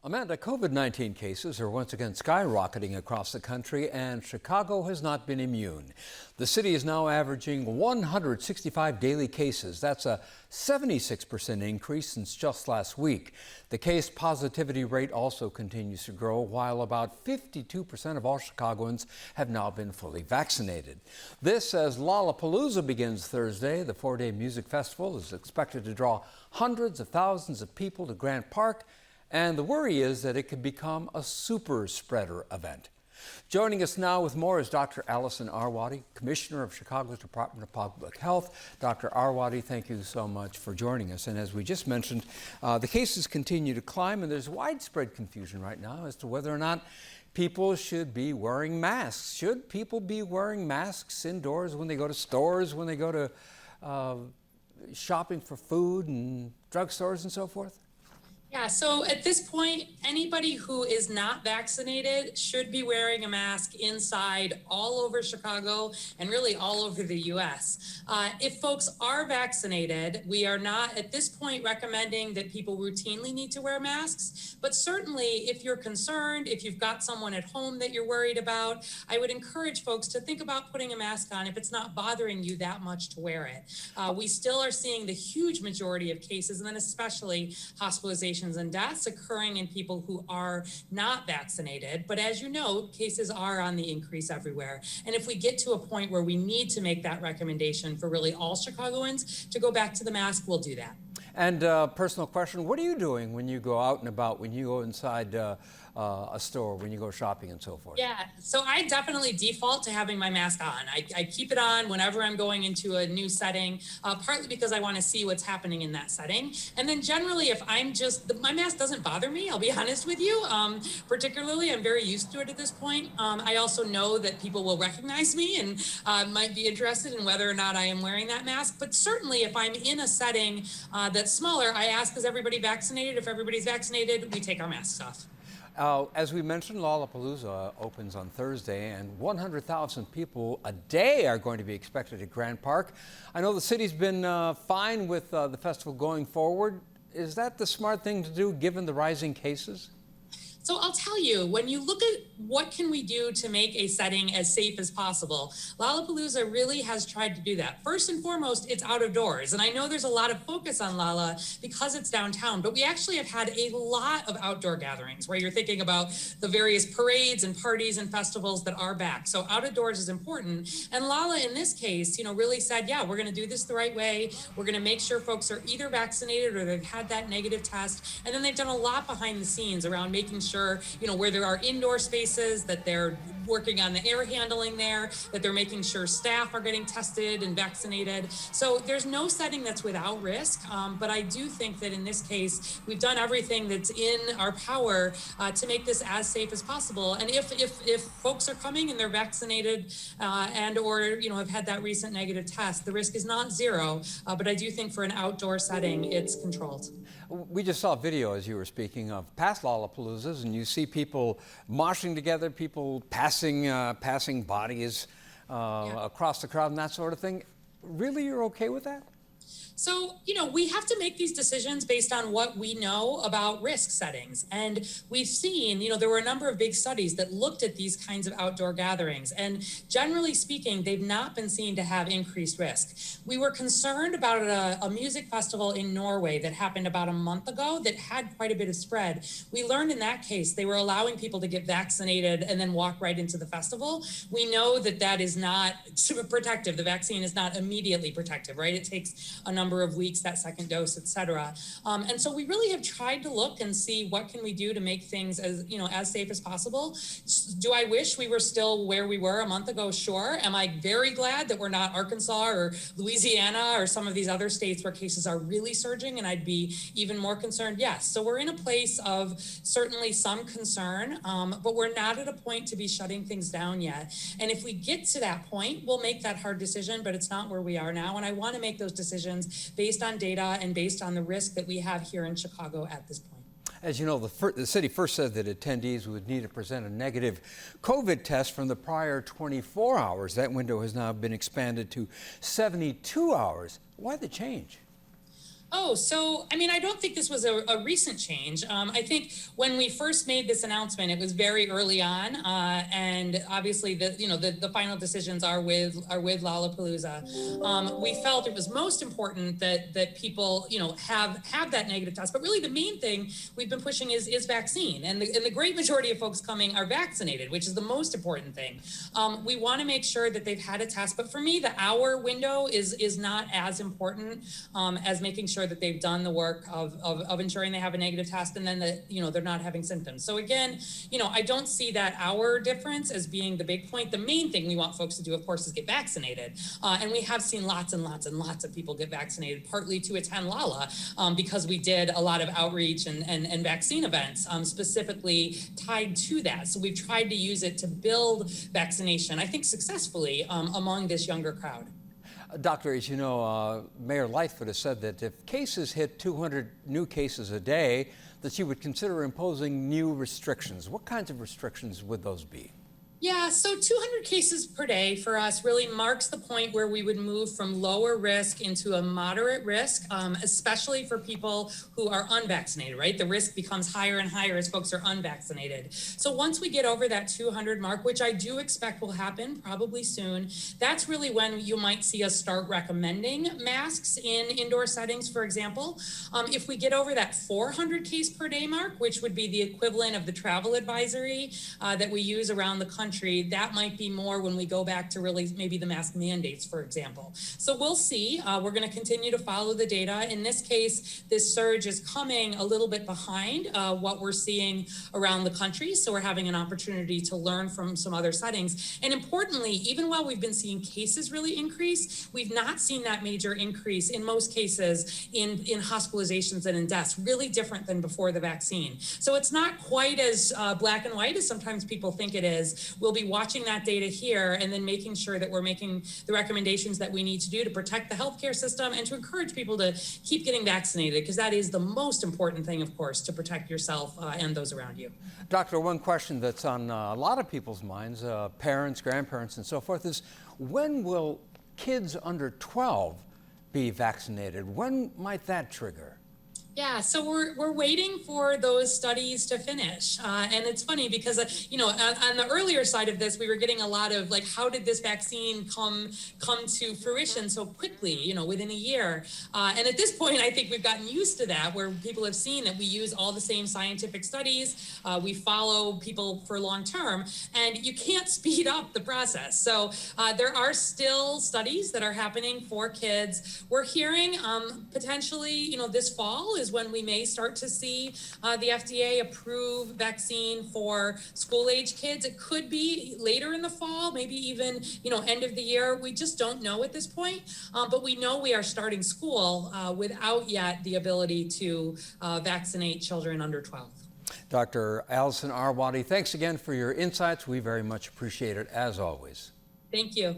Amanda, COVID-19 cases are once again skyrocketing across the country, and Chicago has not been immune. The city is now averaging 165 daily cases. That's a 76% increase since just last week. The case positivity rate also continues to grow, while about 52% of all Chicagoans have now been fully vaccinated. This as Lollapalooza begins Thursday. The four-day music festival is expected to draw hundreds of thousands of people to Grant Park. And the worry is that it could become a super spreader event. Joining us now with more is Dr. Allison Arwady, Commissioner of Chicago's Department of Public Health. Dr. Arwady, thank you so much for joining us. And as we just mentioned, the cases continue to climb, and there's widespread confusion right now as to whether or not people should be wearing masks. Should people be wearing masks indoors when they go to stores, when they go to shopping for food and drugstores and so forth? Yeah, so at this point, anybody who is not vaccinated should be wearing a mask inside all over Chicago and really all over the U.S. If folks are vaccinated, we are not at this point recommending that people routinely need to wear masks. But certainly, if you're concerned, if you've got someone at home that you're worried about, I would encourage folks to think about putting a mask on if it's not bothering you that much to wear it. We still are seeing the huge majority of cases, and then especially hospitalizations and deaths occurring in people who are not vaccinated. But as you know, cases are on the increase everywhere. And if we get to a point where we need to make that recommendation for really all Chicagoans to go back to the mask, we'll do that. And personal question, what are you doing when you go out and about, when you go inside a store, when you go shopping and so forth? Yeah, so I definitely default to having my mask on. I keep it on whenever I'm going into a new setting, partly because I want to see what's happening in that setting. And then generally, if I'm my mask doesn't bother me, I'll be honest with you. Particularly, I'm very used to it at this point. I also know that people will recognize me and might be interested in whether or not I am wearing that mask. But certainly, if I'm in a setting that's smaller, I ask, is everybody vaccinated? If everybody's vaccinated, we take our masks off. As we mentioned, Lollapalooza opens on Thursday, and 100,000 people a day are going to be expected at Grant Park. I know the city's been fine with the festival going forward. Is that the smart thing to do, given the rising cases? So I'll tell you, when you look at what can we do to make a setting as safe as possible, Lollapalooza really has tried to do that. First and foremost, it's out of doors. And I know there's a lot of focus on Lolla because it's downtown, but we actually have had a lot of outdoor gatherings where you're thinking about the various parades and parties and festivals that are back. So out of doors is important. And Lolla, in this case, really said, yeah, we're going to do this the right way. We're going to make sure folks are either vaccinated or they've had that negative test. And then they've done a lot behind the scenes around making sure, where there are indoor spaces, that they're working on the air handling there, that they're making sure staff are getting tested and vaccinated. So there's no setting that's without risk. But I do think that in this case, we've done everything that's in our power to make this as safe as possible. And if folks are coming and they're vaccinated and or have had that recent negative test, the risk is not zero. But I do think for an outdoor setting, it's controlled. We just saw a video, as you were speaking, of past Lollapaloozas, and you see people moshing together, people passing bodies across the crowd and that sort of thing. Really, you're okay with that? So, we have to make these decisions based on what we know about risk settings. And we've seen, there were a number of big studies that looked at these kinds of outdoor gatherings. And generally speaking, they've not been seen to have increased risk. We were concerned about a music festival in Norway that happened about a month ago that had quite a bit of spread. We learned in that case they were allowing people to get vaccinated and then walk right into the festival. We know that is not super protective. The vaccine is not immediately protective, right? It takes a number of weeks, that second dose, et cetera. And so we really have tried to look and see what can we do to make things as safe as possible. Do I wish we were still where we were a month ago? Sure. Am I very glad that we're not Arkansas or Louisiana or some of these other states where cases are really surging and I'd be even more concerned? Yes. So we're in a place of certainly some concern, but we're not at a point to be shutting things down yet. And if we get to that point, we'll make that hard decision, but it's not where we are now. And I want to make those decisions based on data and based on the risk that we have here in Chicago at this point. As you know, the city first said that attendees would need to present a negative COVID test from the prior 24 hours. That window has now been expanded to 72 hours. Why the change? Oh, so I mean, I don't think this was a recent change. I think when we first made this announcement, it was very early on, and obviously the final decisions are with Lollapalooza. We felt it was most important that people have that negative test, but really the main thing we've been pushing is vaccine, and the great majority of folks coming are vaccinated, which is the most important thing. We want to make sure that they've had a test, but for me, the hour window is not as important as making sure that they've done the work of ensuring they have a negative test, and then that they're not having symptoms. So again, I don't see that hour difference as being the big point. The main thing we want folks to do, of course, is get vaccinated, and we have seen lots and lots and lots of people get vaccinated, partly to attend Lala, because we did a lot of outreach and vaccine events specifically tied to that. So we've tried to use it to build vaccination, I think successfully, among this younger crowd. Doctor, as you know, Mayor Lightfoot has said that if cases hit 200 new cases a day, that she would consider imposing new restrictions. What kinds of restrictions would those be? Yeah, so 200 cases per day for us really marks the point where we would move from lower risk into a moderate risk, especially for people who are unvaccinated, right? The risk becomes higher and higher as folks are unvaccinated. So once we get over that 200 mark, which I do expect will happen probably soon, that's really when you might see us start recommending masks in indoor settings, for example. If we get over that 400 case per day mark, which would be the equivalent of the travel advisory that we use around the country, that might be more when we go back to really maybe the mask mandates, for example. So we'll see. We're going to continue to follow the data. In this case, this surge is coming a little bit behind what we're seeing around the country. So we're having an opportunity to learn from some other settings. And importantly, even while we've been seeing cases really increase, we've not seen that major increase in most cases in hospitalizations and in deaths, really different than before the vaccine. So it's not quite as black and white as sometimes people think it is. We'll be watching that data here and then making sure that we're making the recommendations that we need to do to protect the healthcare system and to encourage people to keep getting vaccinated, because that is the most important thing, of course, to protect yourself and those around you. Doctor, one question that's on a lot of people's minds, parents, grandparents, and so forth, is when will kids under 12 be vaccinated? When might that trigger? Yeah, so we're waiting for those studies to finish, and it's funny because on the earlier side of this, we were getting a lot of like, how did this vaccine come to fruition so quickly? Within a year, and at this point, I think we've gotten used to that, where people have seen that we use all the same scientific studies, we follow people for long term, and you can't speed up the process. So there are still studies that are happening for kids. We're hearing potentially, this fall is when we may start to see the FDA approve vaccine for school-age kids. It could be later in the fall, maybe even end of the year. We just don't know at this point, but we know we are starting school without yet the ability to vaccinate children under 12. Dr. Allison Arwady, thanks again for your insights. We very much appreciate it, as always. Thank you.